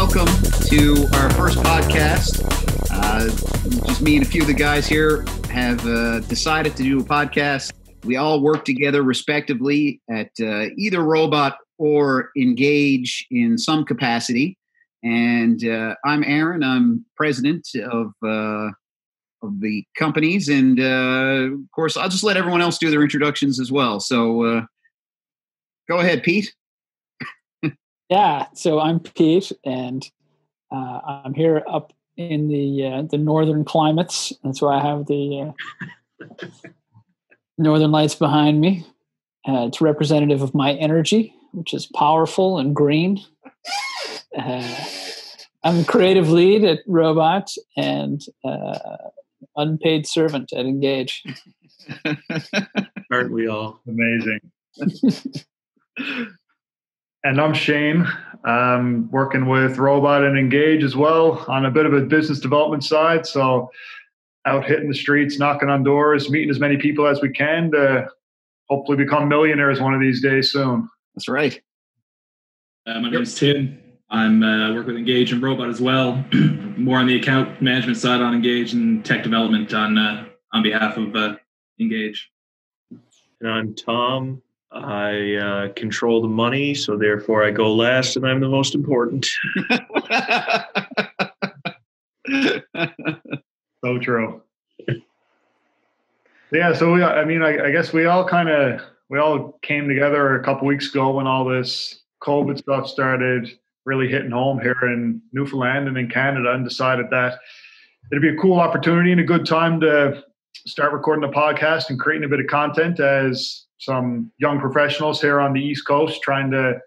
welcome to our first podcast. Just me and a few of the guys here have decided to do a podcast. We all work together respectively at either Robot or Engage in some capacity. And I'm Aaron. I'm president of the companies. And of course, I'll just let everyone else do their introductions as well. So go ahead, Pete. Yeah, so I'm Pete, and I'm here up in the northern climates. That's why I have the northern lights behind me. It's representative of my energy, which is powerful and green. I'm a creative lead at Robot and unpaid servant at Engage. Aren't we all? Amazing. And I'm Shane. I'm working with Robot and Engage as well on a bit of a business development side. So out hitting the streets, knocking on doors, meeting as many people as we can to hopefully become millionaires one of these days soon. That's right. My name's Tim. I'm work with Engage and Robot as well. More on the account management side on Engage and tech development on behalf of Engage. And I'm Tom. I control the money, so therefore I go last, and I'm the most important. So true. Yeah, so I guess we all came together a couple weeks ago when all this COVID stuff started really hitting home here in Newfoundland and in Canada, and decided that it'd be a cool opportunity and a good time to start recording a podcast and creating a bit of content as some young professionals here on the East Coast trying to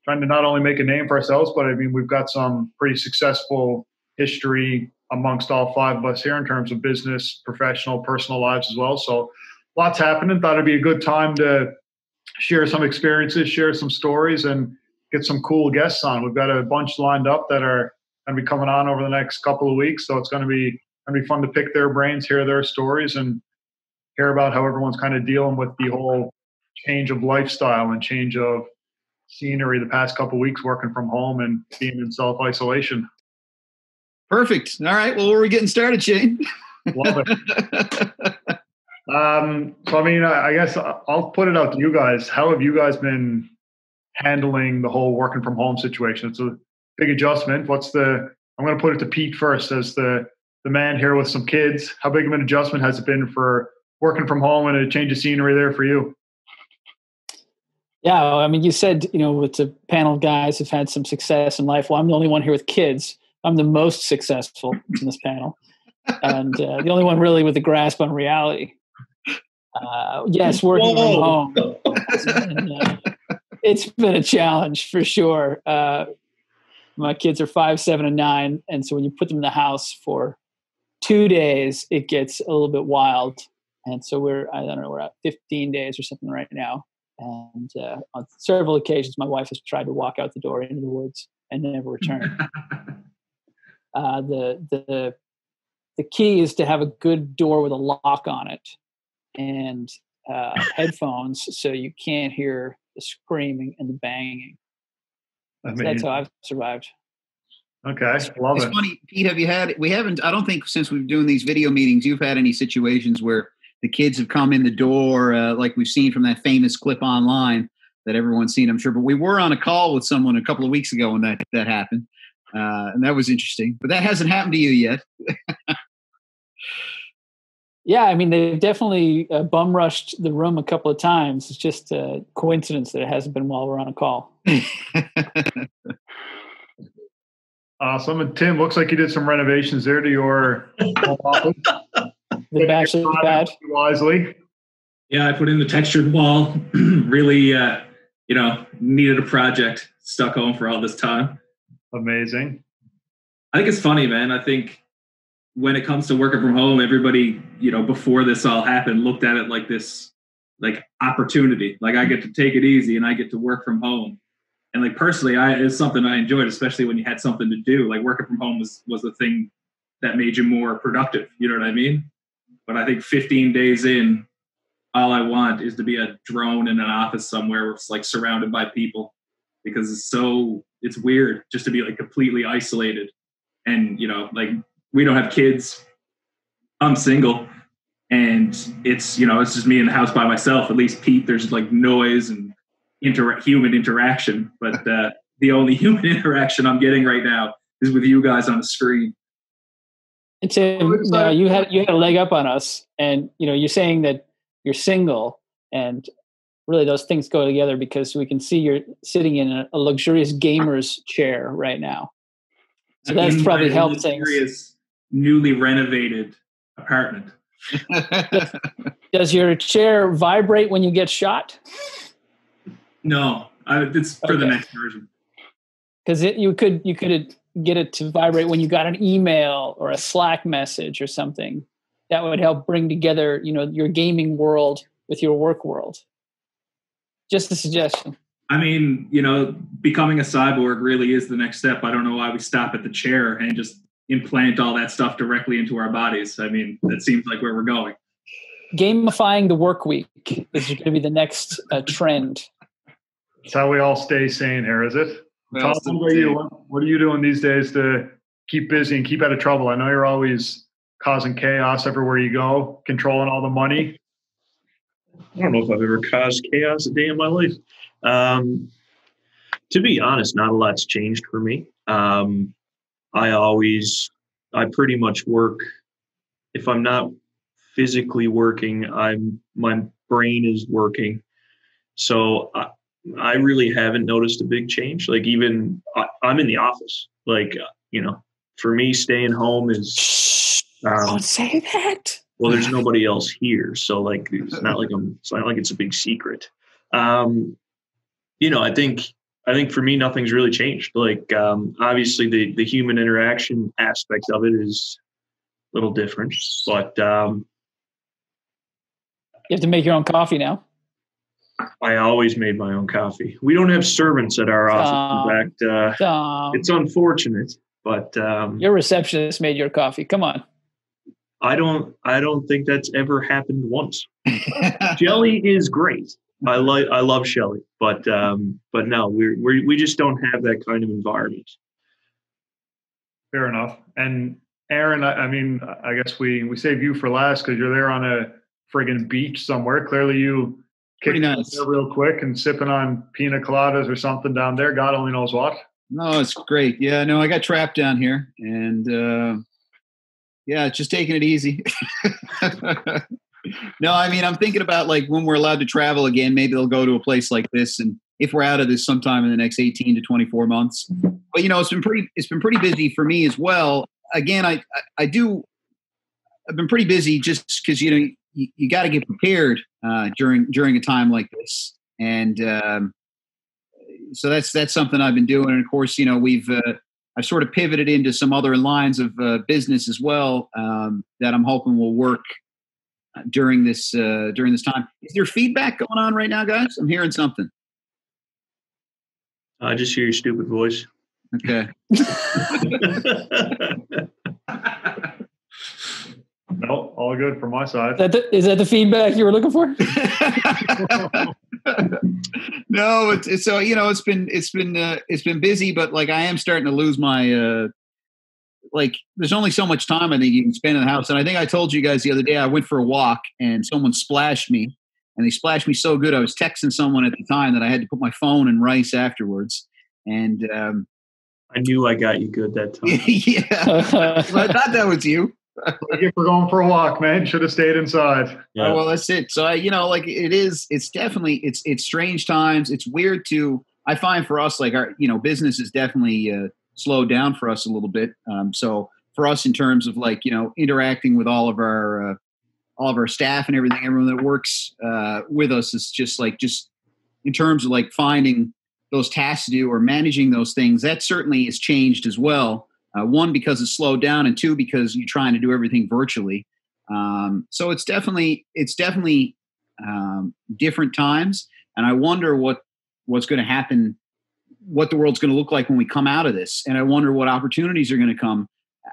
not only make a name for ourselves, but I mean, we've got some pretty successful history amongst all five of us here in terms of business, professional, personal lives as well. So lots happening. Thought it'd be a good time to share some experiences, share some stories, and get some cool guests on. We've got a bunch lined up that are going to be coming on over the next couple of weeks. So it's going to be fun to pick their brains, hear their stories, and hear about how everyone's kind of dealing with the whole change of lifestyle and change of scenery the past couple of weeks working from home and being in self-isolation. Perfect. All right. Well, we're getting started, Shane. Love it. So, I mean, I guess I'll put it out to you guys. How have you guys been handling the whole working from home situation? It's a big adjustment. I'm going to put it to Pete first as the man here with some kids. How big of an adjustment has it been for working from home and a change of scenery there for you? Yeah, I mean, you said, with the panel of guys who've had some success in life. Well, I'm the only one here with kids. I'm the most successful in this panel. And the only one really with a grasp on reality. Yes, working from home. It's been a challenge for sure. My kids are 5, 7, and 9. And so when you put them in the house for 2 days, it gets a little bit wild. And so we're at 15 days or something right now. And on several occasions, my wife has tried to walk out the door into the woods and never return. The key is to have a good door with a lock on it and headphones so you can't hear the screaming and the banging. So that's how I've survived. Okay, love it. It's funny, Pete. I don't think since we've been doing these video meetings, you've had any situations where the kids have come in the door, like we've seen from that famous clip online that everyone's seen, I'm sure. But we were on a call with someone a couple of weeks ago when that happened. And that was interesting. But that hasn't happened to you yet. Yeah, I mean, they've definitely bum rushed the room a couple of times. It's just a coincidence that it hasn't been while we're on a call. Awesome. And Tim, looks like you did some renovations there to your home office. The bachelor pad. Wisely. Yeah, I put in the textured wall. Really, needed a project. Stuck home for all this time. Amazing. I think it's funny, man. I think when it comes to working from home, everybody, before this all happened, looked at it like this, like opportunity. Like I get to take it easy and I get to work from home. And like personally, it's something I enjoyed, especially when you had something to do. Like working from home was the thing that made you more productive. You know what I mean? But I think 15 days in, all I want is to be a drone in an office somewhere where it's like surrounded by people, because it's it's weird just to be like completely isolated. And, like we don't have kids. I'm single, and it's just me in the house by myself. At least Pete, there's like noise and human interaction. But the only human interaction I'm getting right now is with you guys on the screen. And Tim, no, you had a leg up on us, and you're saying that you're single, and really those things go together because we can see you're sitting in a luxurious gamer's chair right now. So that's probably helped things. Newly renovated apartment. Does your chair vibrate when you get shot? No, it's for the next version. Because you could get it to vibrate when you got an email or a Slack message or something. That would help bring together, your gaming world with your work world. Just a suggestion. I mean, becoming a cyborg really is the next step. I don't know why we stop at the chair and just implant all that stuff directly into our bodies. I mean, that seems like where we're going. Gamifying the work week is going to be the next trend. That's how we all stay sane here, is it? Tom, what are you doing these days to keep busy and keep out of trouble? I know you're always causing chaos everywhere you go, controlling all the money. I don't know if I've ever caused chaos a day in my life. To be honest, not a lot's changed for me. I pretty much work. If I'm not physically working, my brain is working. So I really haven't noticed a big change. Like even I'm in the office. Like, for me, staying home is. Don't say that. Well, there's nobody else here, so like it's not like it's a big secret. I think for me, nothing's really changed. Like, obviously the human interaction aspect of it is a little different, but you have to make your own coffee now. I always made my own coffee. We don't have servants at our office. In fact, it's unfortunate, but your receptionist made your coffee. Come on. I don't think that's ever happened once. Shelly is great. I love Shelly, but no, we just don't have that kind of environment. Fair enough. And Aaron, I guess we save you for last because you're there on a friggin' beach somewhere. Clearly, you kicked nice. There real quick and sipping on pina coladas or something down there. God only knows what. No, it's great. Yeah, no, I got trapped down here, and just taking it easy. No, I'm thinking about like when we're allowed to travel again, maybe they'll go to a place like this, and if we're out of this sometime in the next 18 to 24 months. But it's been pretty busy for me as well. Again, I've been pretty busy just because you got to get prepared during a time like this, and so that's something I've been doing. And of course, I've sort of pivoted into some other lines of business as well that I'm hoping will work during this time. Is there feedback going on right now, guys? I'm hearing something. I just hear your stupid voice. Okay. No, all good from my side. Is that the feedback you were looking for? No, it's been busy, but like I am starting to lose my there's only so much time I think you can spend in the house. And I think I told you guys the other day I went for a walk and someone splashed me, and they splashed me so good I was texting someone at the time that I had to put my phone in rice afterwards. And I knew I got you good that time. Yeah, I thought that was you. Thank you for going for a walk, man. Should have stayed inside. Yeah. Oh, well, that's it. So it's definitely, it's strange times. It's weird I find for us, like our, business is definitely slowed down for us a little bit. So for us in terms of like, interacting with all of our staff and everyone that works with us is just in terms of like finding those tasks to do or managing those things, that certainly has changed as well. One, because it's slowed down, and two, because you're trying to do everything virtually. So it's definitely different times, and I wonder what's going to happen, what the world's going to look like when we come out of this, and I wonder what opportunities are going to come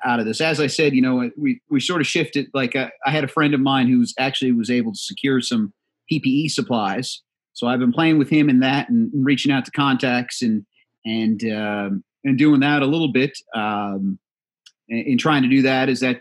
out of this. As I said, we sort of shifted. Like I had a friend of mine who's actually was able to secure some PPE supplies, so I've been playing with him in that and reaching out to contacts and and doing that a little bit. In trying to do that is that,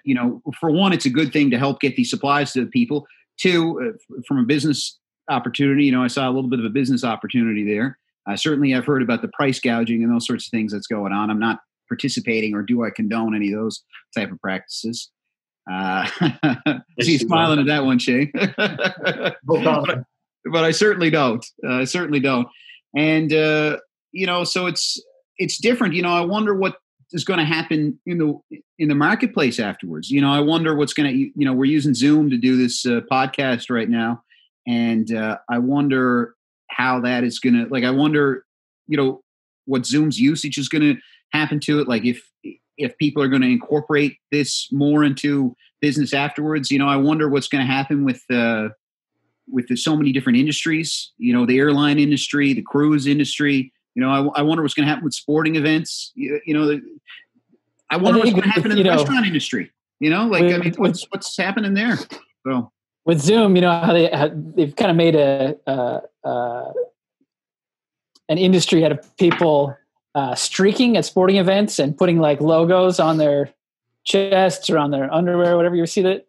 for one, it's a good thing to help get these supplies to the people. Two, from a business opportunity, I saw a little bit of a business opportunity there. Certainly I've heard about the price gouging and those sorts of things that's going on. I'm not participating, or do I condone any of those type of practices? See you smiling at that one, Shane. But I certainly don't. And, so it's different. I wonder what is going to happen in the marketplace afterwards. I wonder what's going to, we're using Zoom to do this podcast right now. And I wonder how that is going to, I wonder, what Zoom's usage is going to happen to it. Like if people are going to incorporate this more into business afterwards, I wonder what's going to happen with so many different industries, the airline industry, the cruise industry. I wonder what's going to happen with sporting events. I wonder what's going to happen in the restaurant industry. What's happening there? So with Zoom, how they've kind of made an industry out of people streaking at sporting events and putting logos on their chests or on their underwear, whatever. You see that,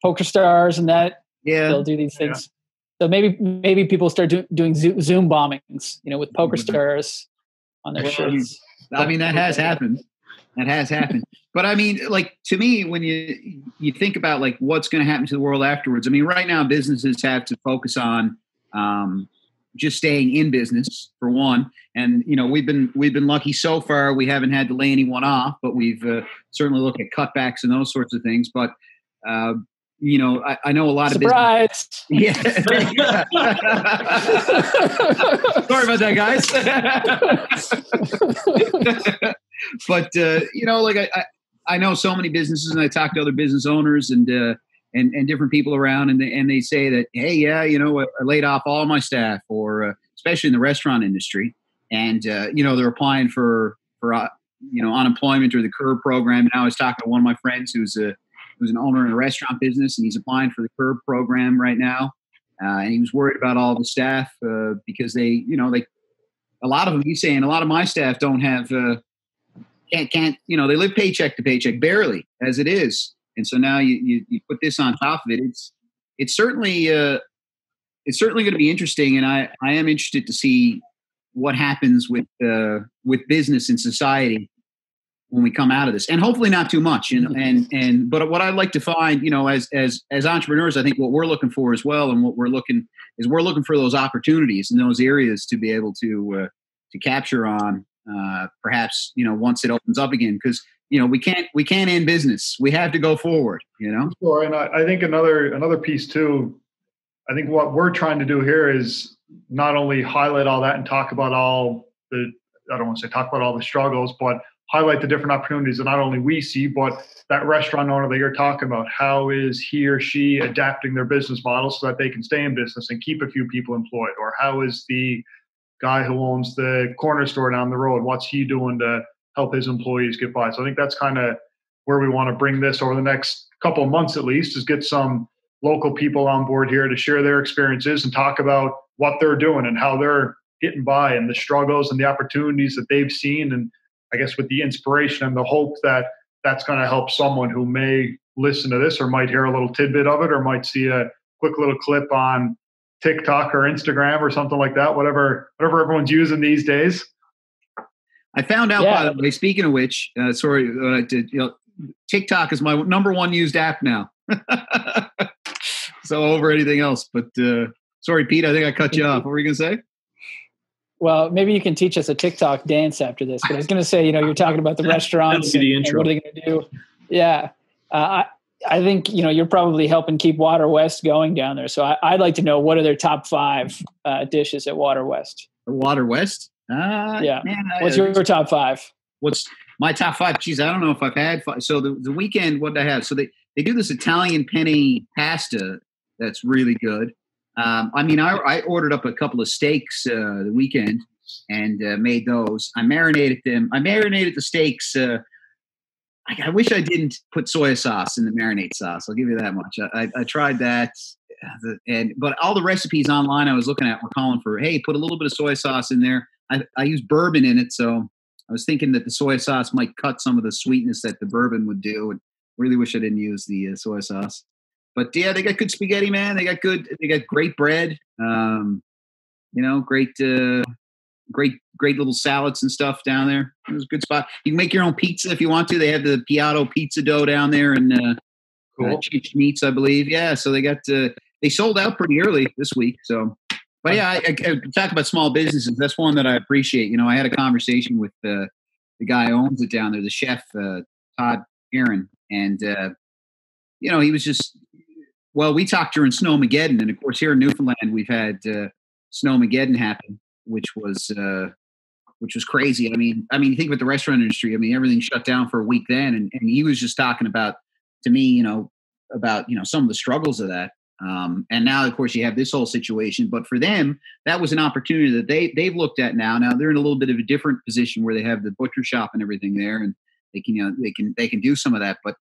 poker stars and that. Yeah, they'll do these things. So maybe people start doing Zoom bombings, with poker stars on their shirts. I mean, that has happened. But I mean, to me, when you think about what's going to happen to the world afterwards, I mean, right now businesses have to focus on just staying in business for one. And, we've been lucky so far. We haven't had to lay anyone off, but we've certainly looked at cutbacks and those sorts of things. But, I know a lot of business. Yeah. Sorry about that, guys. But I know so many businesses, and I talk to other business owners and different people around, and they say that, hey, yeah, I laid off all my staff, or especially in the restaurant industry, and they're applying for unemployment or the CURB program. And I was talking to one of my friends who's an owner in a restaurant business, and he's applying for the CURB program right now. And he was worried about all the staff because a lot of them, he's saying, a lot of my staff don't have, can't, they live paycheck to paycheck, barely as it is. And so now you put this on top of it. It's certainly going to be interesting. And I am interested to see what happens with business and society when we come out of this, and hopefully not too much. But what I'd like to find, as entrepreneurs, I think what we're looking for as well, and what we're looking for those opportunities in those areas to be able to capture on, perhaps, once it opens up again, because, we can't end business. We have to go forward, Sure. And I think another piece too, I think what we're trying to do here is not only highlight all that and talk about all the, I don't want to say talk about all the struggles, but highlight the different opportunities that not only we see, but that restaurant owner that you're talking about. How is he or she adapting their business model so that they can stay in business and keep a few people employed? Or how is the guy who owns the corner store down the road, what's he doing to help his employees get by? So I think that's kind of where we want to bring this over the next couple of months at least, is get some local people on board here to share their experiences and talk about what they're doing and how they're getting by and the struggles and the opportunities that they've seen. And I guess with the inspiration and the hope that that's going to help someone who may listen to this or might hear a little tidbit of it or might see a quick little clip on TikTok or Instagram or something like that, whatever everyone's using these days. I found out, by the way, speaking of which, TikTok is my number one used app now. So over anything else. But sorry, Pete, I think I cut you off. What were you going to say? Well, maybe you can teach us a TikTok dance after this. But I was going to say, you're talking about the restaurants and what are they going to do? Yeah. I think, you're probably helping keep Water West going down there. So I'd like to know, what are their top 5 dishes at Water West? Water West? Yeah. Man, what's your top 5? What's my top 5? Geez, I don't know if I've had 5. So the weekend, what did I have? So they do this Italian penne pasta that's really good. I ordered up a couple of steaks the weekend and made those. I marinated them. I marinated the steaks. I wish I didn't put soy sauce in the marinade sauce. I'll give you that much. I tried that. But all the recipes online I was looking at were calling for, hey, put a little bit of soy sauce in there. I use bourbon in it, so I was thinking that the soy sauce might cut some of the sweetness that the bourbon would do. And really wish I didn't use the soy sauce. But yeah, they got good spaghetti, man. They got great bread. Great little salads and stuff down there. It was a good spot. You can make your own pizza if you want to. They have the Piatto pizza dough down there, and Cool. Cheech Meats, I believe. Yeah, so they sold out pretty early this week. So, but yeah, I talk about small businesses. That's one that I appreciate. I had a conversation with the guy who owns it down there, the chef, Todd Aaron, and he was just. Well, we talked during Snowmageddon, and of course here in Newfoundland we've had Snowmageddon happen, which was crazy. I mean, you think about the restaurant industry. I mean, everything shut down for a week then, and he was just talking about to me, about some of the struggles of that. And now, of course, you have this whole situation. But for them, that was an opportunity that they've looked at now. Now they're in a little bit of a different position where they have the butcher shop and everything there, and they can do some of that. But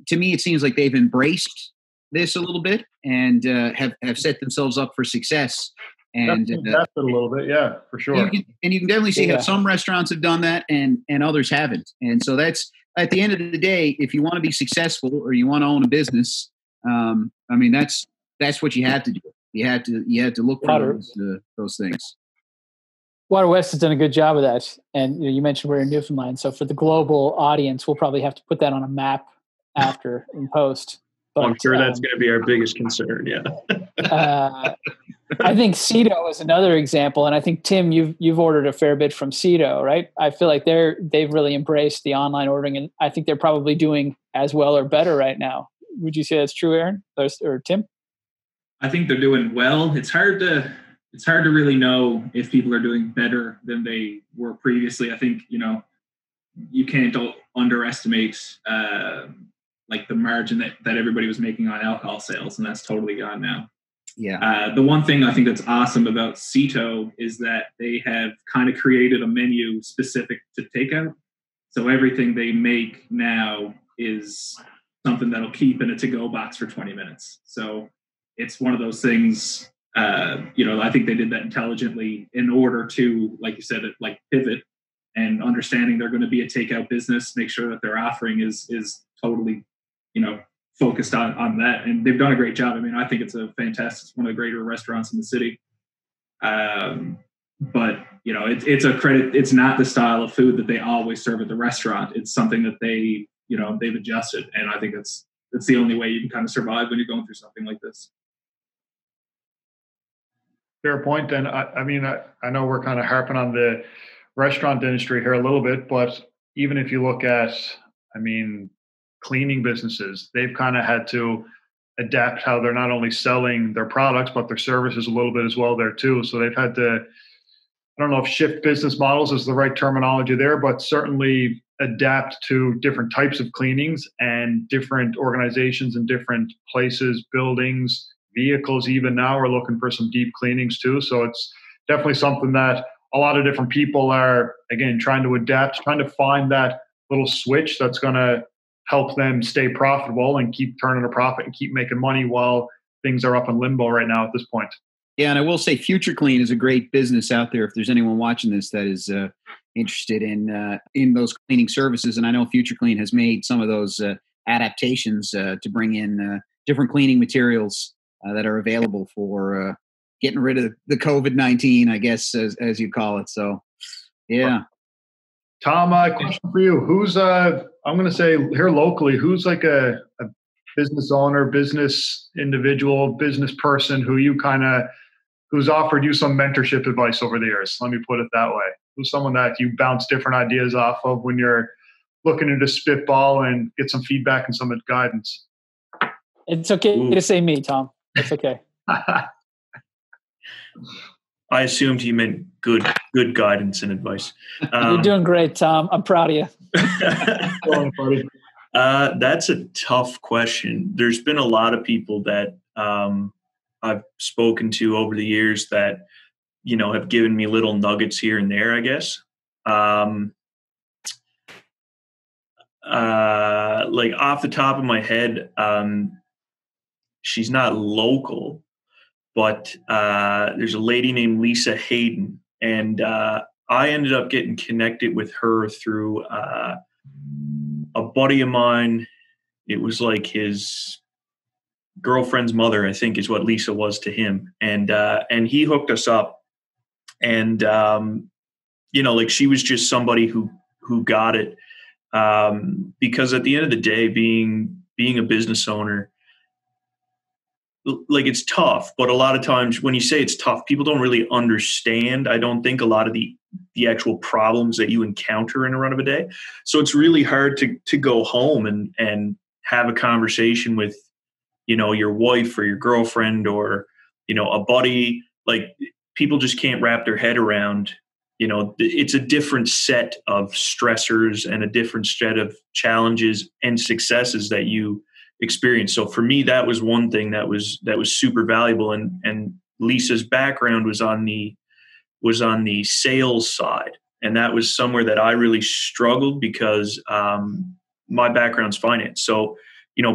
to me, it seems like they've embraced this a little bit and have set themselves up for success. And that's a little bit, yeah, for sure. You can definitely see how some restaurants have done that and others haven't. And so that's at the end of the day, if you want to be successful or you want to own a business, that's what you have to do. You had to look for those things. Water West has done a good job of that. And you mentioned we're in Newfoundland. So for the global audience, we'll probably have to put that on a map after in post. But, I'm sure that's going to be our biggest concern. Yeah. I think Cedo is another example, and I think Tim, you've ordered a fair bit from Cedo, right? I feel like they've really embraced the online ordering, and I think they're probably doing as well or better right now. Would you say that's true, Aaron or Tim? I think they're doing well. It's hard to really know if people are doing better than they were previously. I think you can't underestimate like the margin that everybody was making on alcohol sales, and that's totally gone now. Yeah. The one thing I think that's awesome about Cedo is that they have kind of created a menu specific to takeout. So everything they make now is something that'll keep in a to-go box for 20 minutes. So it's one of those things, I think they did that intelligently in order to, like you said, like pivot and understanding they're going to be a takeout business, make sure that their offering is totally, focused on that. And they've done a great job. I mean, I think it's one of the greater restaurants in the city. But it's a credit. It's not the style of food that they always serve at the restaurant. It's something that they've adjusted. And I think that's the only way you can kind of survive when you're going through something like this. Fair point. And I know we're kind of harping on the restaurant industry here a little bit, but even if you look at, cleaning businesses, they've kind of had to adapt how they're not only selling their products, but their services a little bit as well there too. So they've had to, I don't know if shift business models is the right terminology there, but certainly adapt to different types of cleanings and different organizations and different places, buildings, vehicles even now are looking for some deep cleanings too. So it's definitely something that a lot of different people are, again, trying to adapt, trying to find that little switch that's going to help them stay profitable and keep turning a profit and keep making money while things are up in limbo right now at this point. Yeah, and I will say Future Clean is a great business out there if there's anyone watching this that is interested in those cleaning services. And I know Future Clean has made some of those adaptations to bring in different cleaning materials that are available for getting rid of the COVID-19, I guess, as you call it. So, yeah. Tom, question for you. Who's, I'm going to say here locally, who's like a business owner, business individual, business person who's offered you some mentorship advice over the years? Let me put it that way. Who's someone that you bounce different ideas off of when you're looking to spitball and get some feedback and some guidance? It's okay to say me, Tom. It's okay. I assumed he meant good guidance and advice. You're doing great, Tom. I'm proud of you. That's a tough question. There's been a lot of people that I've spoken to over the years that, have given me little nuggets here and there, I guess. Like off the top of my head, she's not local, but there's a lady named Lisa Hayden, and I ended up getting connected with her through a buddy of mine. It was like his girlfriend's mother, I think, is what Lisa was to him, and he hooked us up, and like she was just somebody who got it, because at the end of the day, being a business owner, like it's tough, but a lot of times when you say it's tough, people don't really understand. I don't think a lot of the actual problems that you encounter in a run of a day. So it's really hard to go home and have a conversation with, your wife or your girlfriend or, a buddy. Like people just can't wrap their head around, it's a different set of stressors and a different set of challenges and successes that you experience. So for me, that was one thing that was super valuable. And Lisa's background was on the sales side. And that was somewhere that I really struggled because my background's finance. So,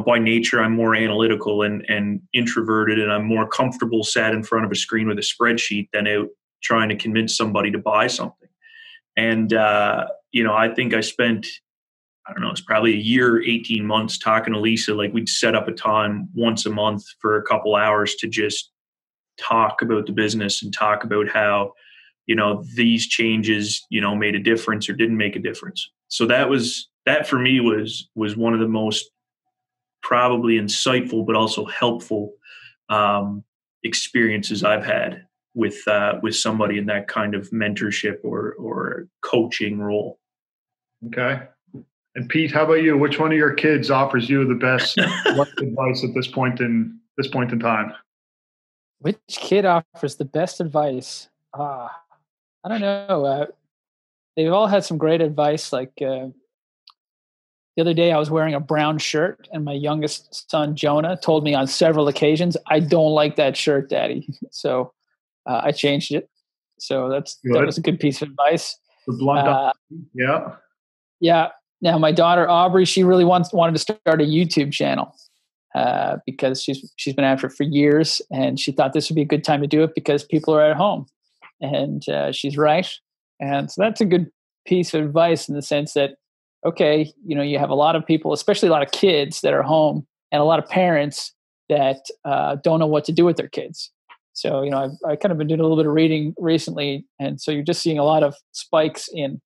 by nature, I'm more analytical and introverted, and I'm more comfortable sat in front of a screen with a spreadsheet than out trying to convince somebody to buy something. And, I think I spent, I don't know, it's probably a year, 18 months talking to Lisa. Like we'd set up a time once a month for a couple hours to just talk about the business and talk about how, these changes, made a difference or didn't make a difference. So that for me was one of the most probably insightful, but also helpful experiences I've had with somebody in that kind of mentorship or coaching role. Okay. And Pete, how about you? Which one of your kids offers you the best advice at this point in time? Which kid offers the best advice? I don't know. They've all had some great advice. Like the other day, I was wearing a brown shirt, and my youngest son Jonah told me on several occasions, "I don't like that shirt, Daddy." So I changed it. So that was a good piece of advice. The blunt, yeah. Yeah. Now, my daughter Aubrey, she really wanted to start a YouTube channel because she's been after it for years, and she thought this would be a good time to do it because people are at home, and she's right. And so that's a good piece of advice in the sense that, okay, you have a lot of people, especially a lot of kids that are home, and a lot of parents that don't know what to do with their kids. So, I've kind of been doing a little bit of reading recently, and so you're just seeing a lot of spikes in,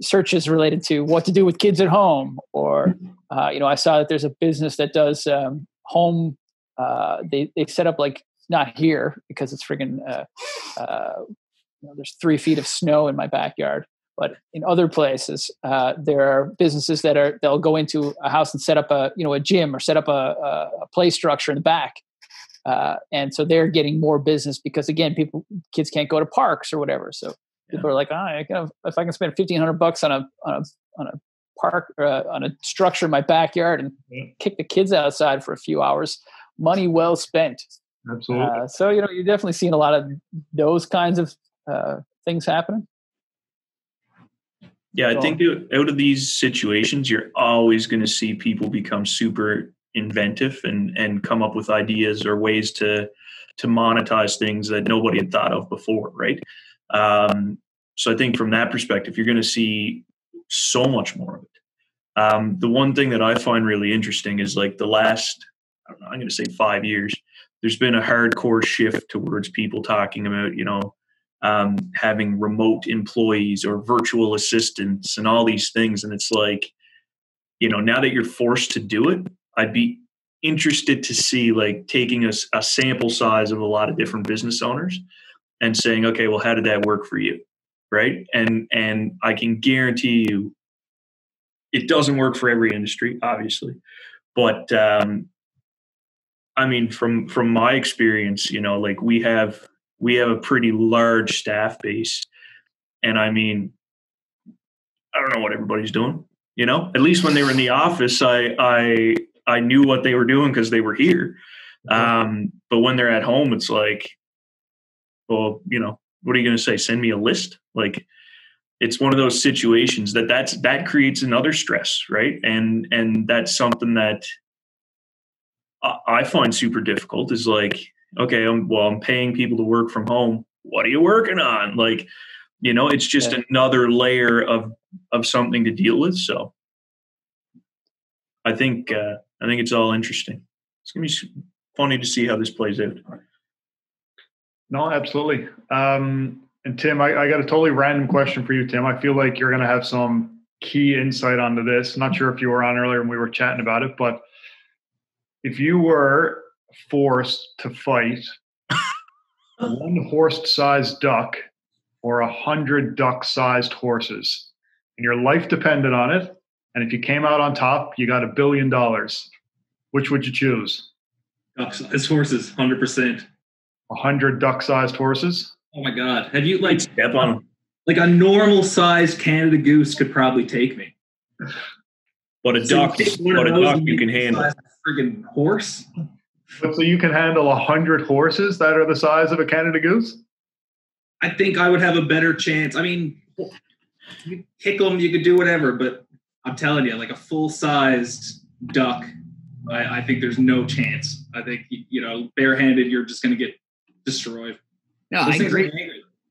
searches related to what to do with kids at home, or I saw that there's a business that does home. They set up, like, not here because it's friggin' there's 3 feet of snow in my backyard, but in other places there are businesses they'll go into a house and set up a gym or set up a play structure in the back, and so they're getting more business because, again, kids can't go to parks or whatever. So people are like, if I can spend $1,500 on a park on a structure in my backyard and kick the kids outside for a few hours, money well spent. Absolutely. So you're definitely seeing a lot of those kinds of things happening. Yeah, I think out of these situations, you're always going to see people become super inventive and come up with ideas or ways to monetize things that nobody had thought of before, right? So I think from that perspective, you're going to see so much more of it. The one thing that I find really interesting is, like, the last, I don't know, I'm going to say 5 years, there's been a hardcore shift towards people talking about, having remote employees or virtual assistants and all these things. And it's like, now that you're forced to do it, I'd be interested to see, like, taking a sample size of a lot of different business owners and saying, okay, well, how did that work for you? Right. And I can guarantee you it doesn't work for every industry, obviously. But I mean, from my experience, like we have a pretty large staff base. And I mean, I don't know what everybody's doing, at least when they were in the office, I knew what they were doing because they were here. But when they're at home, it's like, well, what are you going to say? Send me a list? Like, it's one of those situations that creates another stress, right? And that's something that I find super difficult, is like, okay, I'm paying people to work from home. What are you working on? Like, it's just another layer of something to deal with. So I think it's all interesting. It's going to be funny to see how this plays out. No, absolutely. And Tim, I got a totally random question for you, Tim. I feel like you're going to have some key insight onto this. Not sure if you were on earlier and we were chatting about it, but if you were forced to fight one horse-sized duck or 100 duck-sized horses, and your life depended on it, and if you came out on top, you got $1 billion, which would you choose? Duck-sized horses, 100%. 100 duck-sized horses? Oh my God! Have you step on them? Like a normal-sized Canada goose could probably take me. But a duck you can handle. Friggin' horse. So you can handle 100 horses that are the size of a Canada goose? I think I would have a better chance. I mean, you kick them, you could do whatever, but I'm telling you, like a full-sized duck, I think there's no chance. I think, barehanded, you're just going to get destroyed. No,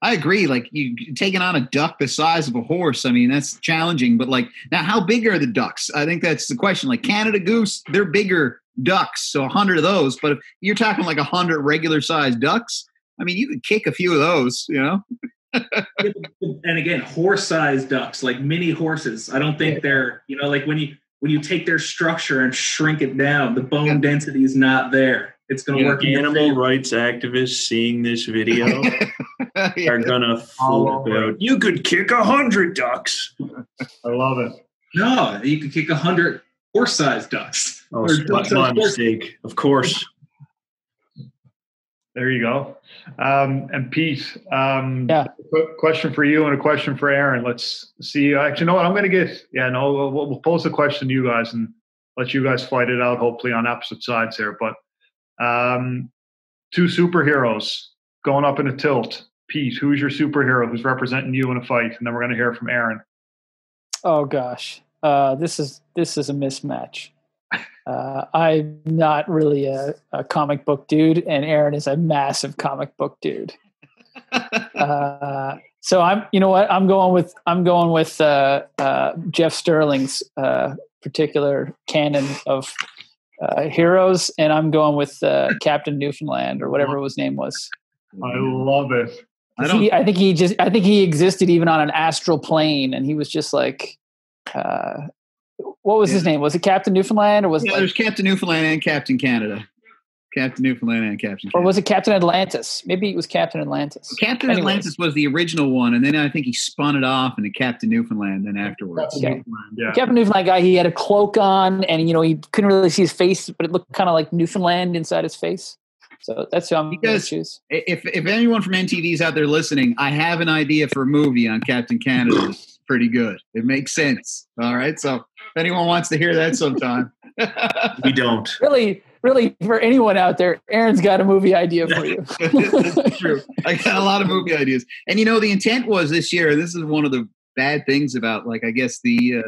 I agree. Like you taking on a duck the size of a horse. I mean, that's challenging. But like now, how big are the ducks? I think that's the question. Like Canada goose, they're bigger ducks, so 100 of those. But if you're talking like 100 regular sized ducks, I mean, you could kick a few of those. And again, horse-sized ducks, like mini horses. I don't think they're like when you take their structure and shrink it down, the bone density is not there. It's going to work. Animal rights activists seeing this video are going to flip out. You could kick 100 ducks. I love it. No, you could kick 100 horse-sized ducks. Oh, my mistake. Of course. There you go. And Pete, question for you and a question for Aaron. Let's see. Actually, you know what? I'm going to get. We'll pose the question to you guys and let you guys fight it out. Hopefully on opposite sides here, but. Two superheroes going up in a tilt. Pete, who's your superhero who's representing you in a fight? And then we're going to hear from Aaron. Oh gosh, this is a mismatch. I'm not really a comic book dude, and Aaron is a massive comic book dude. So I'm going with Jeff Sterling's particular canon of heroes, and I'm going with Captain Newfoundland or whatever his name was. I love it. I think he existed even on an astral plane, and he was just like, what was his name? Was it Captain Newfoundland or was it? There's Captain Newfoundland and Captain Canada. Captain Newfoundland and Captain Canada. Or was it Captain Atlantis? Maybe it was Captain Atlantis. Captain Atlantis was the original one, and then I think he spun it off into Captain Newfoundland then afterwards. Okay. Captain Newfoundland guy, he had a cloak on, and he couldn't really see his face, but it looked kind of like Newfoundland inside his face. So that's who I'm going to choose. If anyone from NTV is out there listening, I have an idea for a movie on Captain Canada. It's pretty good. It makes sense. All right. So if anyone wants to hear that sometime. We don't. Really, for anyone out there, Aaron's got a movie idea for you. That's true. I got a lot of movie ideas. And the intent was this year, this is one of the bad things about, like, I guess the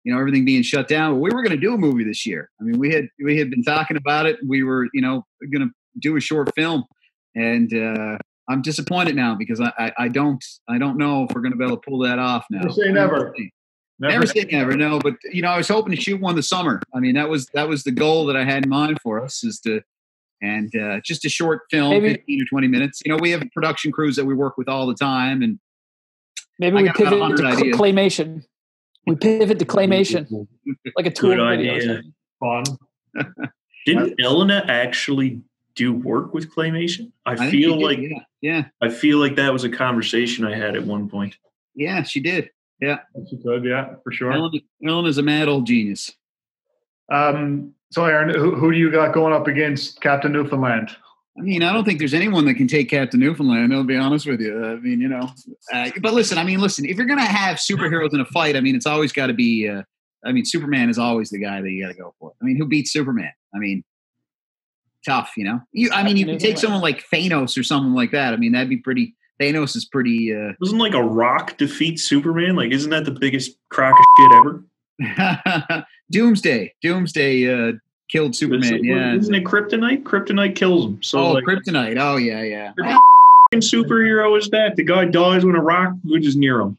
everything being shut down. We were going to do a movie this year. I mean, we had been talking about it. We were, going to do a short film, and I'm disappointed now because I don't know if we're going to be able to pull that off now. Never say never. Never say never. No, but I was hoping to shoot one this summer. I mean, that was the goal that I had in mind for us, is to, and just a short film, maybe 15 or 20 minutes. We have production crews that we work with all the time, and maybe we pivot to claymation. We pivot to claymation, like a tool. Good idea. Fun. Didn't Elena actually do work with claymation? I feel like I feel like that was a conversation I had at one point. Yeah, she did. Yeah, she could. Yeah, for sure. Ellen is a mad old genius. So, Aaron, who do you got going up against Captain Newfoundland? I mean, I don't think there's anyone that can take Captain Newfoundland. I'll be honest with you. I mean, but listen. If you're gonna have superheroes in a fight, I mean, it's always got to be. Superman is always the guy that you got to go for. I mean, who beats Superman? I mean, tough. You can take someone like Thanos or something like that. I mean, that'd be pretty. Thanos is pretty. Doesn't like a rock defeat Superman? Like, isn't that the biggest crock of shit ever? Doomsday killed Superman. Isn't it kryptonite? Kryptonite kills him. So kryptonite. Oh, yeah. What superhero is that? The guy dies when a rock is near him.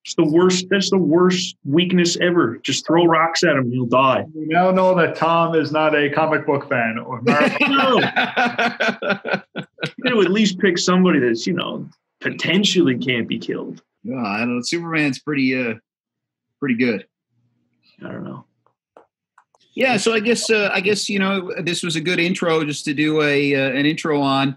It's the worst. That's the worst weakness ever. Just throw rocks at him, he'll die. We now know that Tom is not a comic book fan or Marvel. No. You gotta at least pick somebody that's, potentially can't be killed. No, I don't know. Superman's pretty good. I don't know. Yeah, so I guess this was a good intro just to do an intro on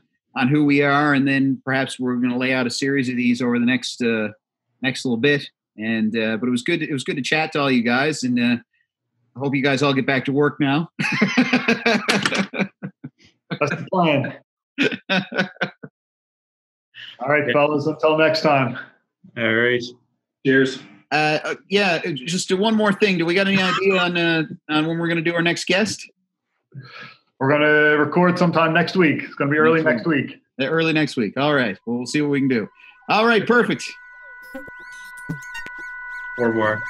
who we are, and then perhaps we're going to lay out a series of these over the next little bit. And but it was good. It was good to chat to all you guys, and I hope you guys all get back to work now. That's the plan. All right, fellas. Until next time. All right. Cheers. Just one more thing. Do we got any idea on when we're going to do our next guest? We're going to record sometime next week. It's going to be early next week. Early next week. All right. Well, we'll see what we can do. All right. Perfect. Au revoir.